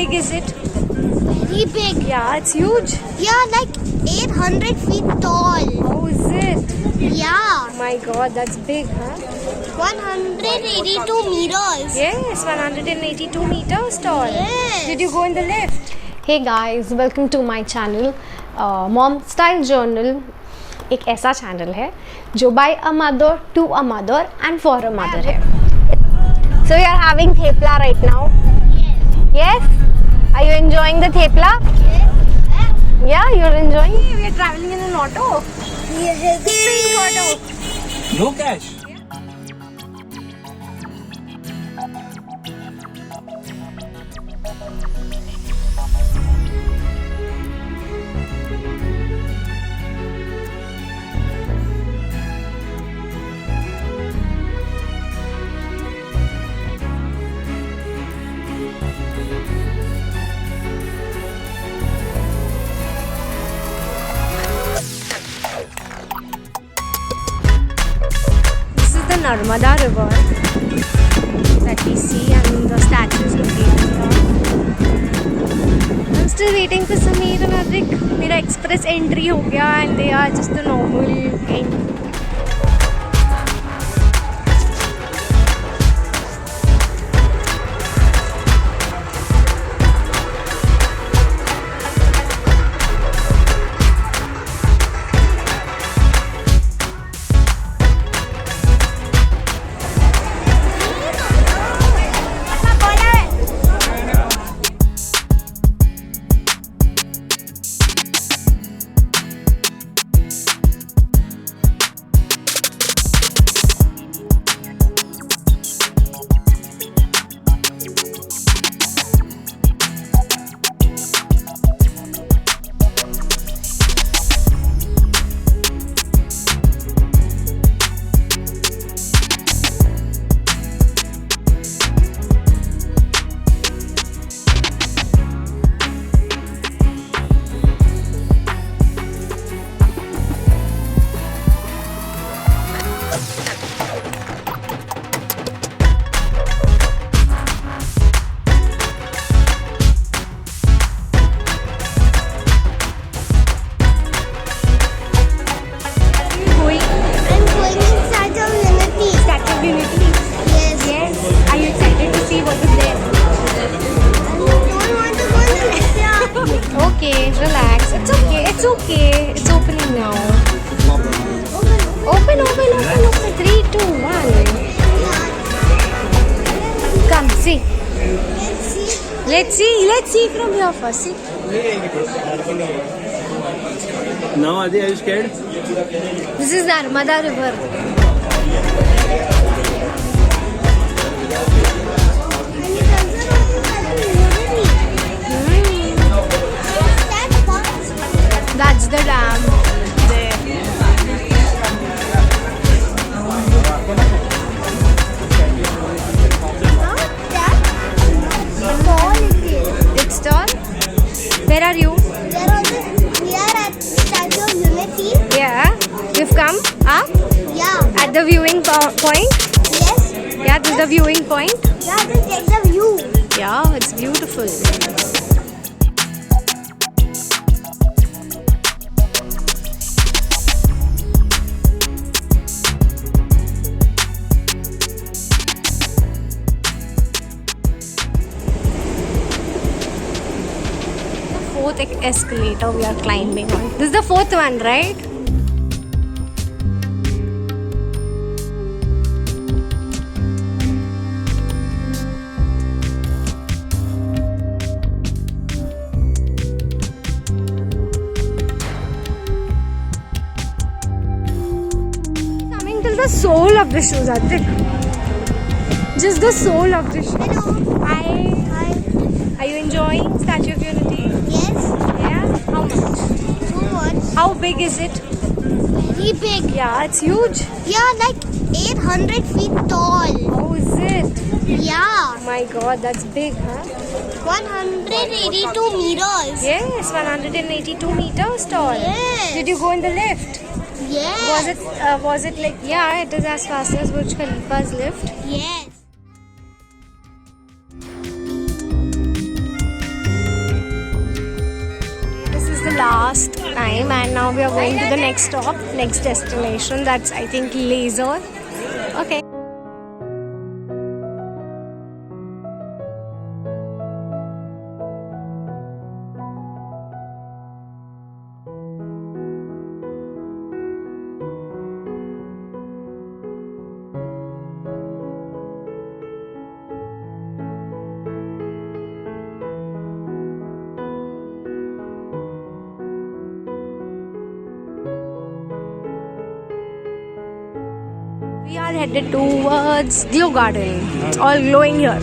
big is it? Very big. Yeah, it's huge. Yeah, like 800 feet tall. Oh, is it? Yeah. My God, that's big, huh? 182 meters. Yes, 182 meters tall. Yes. Did you go in the lift? Hey guys, welcome to my channel. Mom Style Journal एक ऐसा channel है जो by a mother, to a mother and for a mother है. So we are having thepla right now. Yes. Are you enjoying the thepla? Yeah, you're enjoying. We are traveling in an auto. Yes. Pink auto. No cash. This is the Narmada River that we see and the statues located here. I'm still waiting for Sameer and Adrik. मेरा express entry हो गया and they are just the normal entry. I'm going in Statue of Unity. Statue of Unity. Yes. Yes. Are you excited to see what is there? I don't want to go in the lift. Okay, relax. It's okay. It's okay. It's opening now. Open. 3, 2, 1. Come, see. Let's see. Let's see from here first. See. Now, Adi, are you scared? This is Narmada River. That's the dam there. It's tall. Where are you? We are at Statue of Unity. Yeah. You've come up Yeah. at the viewing point. Yes. Yeah, this is the viewing point. Yeah, just take the view. Yeah, it's beautiful. Fourth escalator we are climbing on. This is the fourth one, right? Coming till the sole of the shoes, Adrik. Just the sole of the shoes. Hello. Hi. Are you enjoying Statue of Unity? Yes. Yeah? How much? So much. How big is it? Very big. Yeah, it's huge. Yeah, like 800 feet tall. Oh, is it? Yeah. My God, that's big, huh? 182 meters. Yes, 182 meters tall. Yes. Did you go in the lift? Yes. Was it like, yeah, it is as fast as Burj Khalifa's lift. Yes. last time, and now we are going to the next stop, next destination. That's, I think, laser. Okay. We are headed towards Glow Garden. It's all glowing here.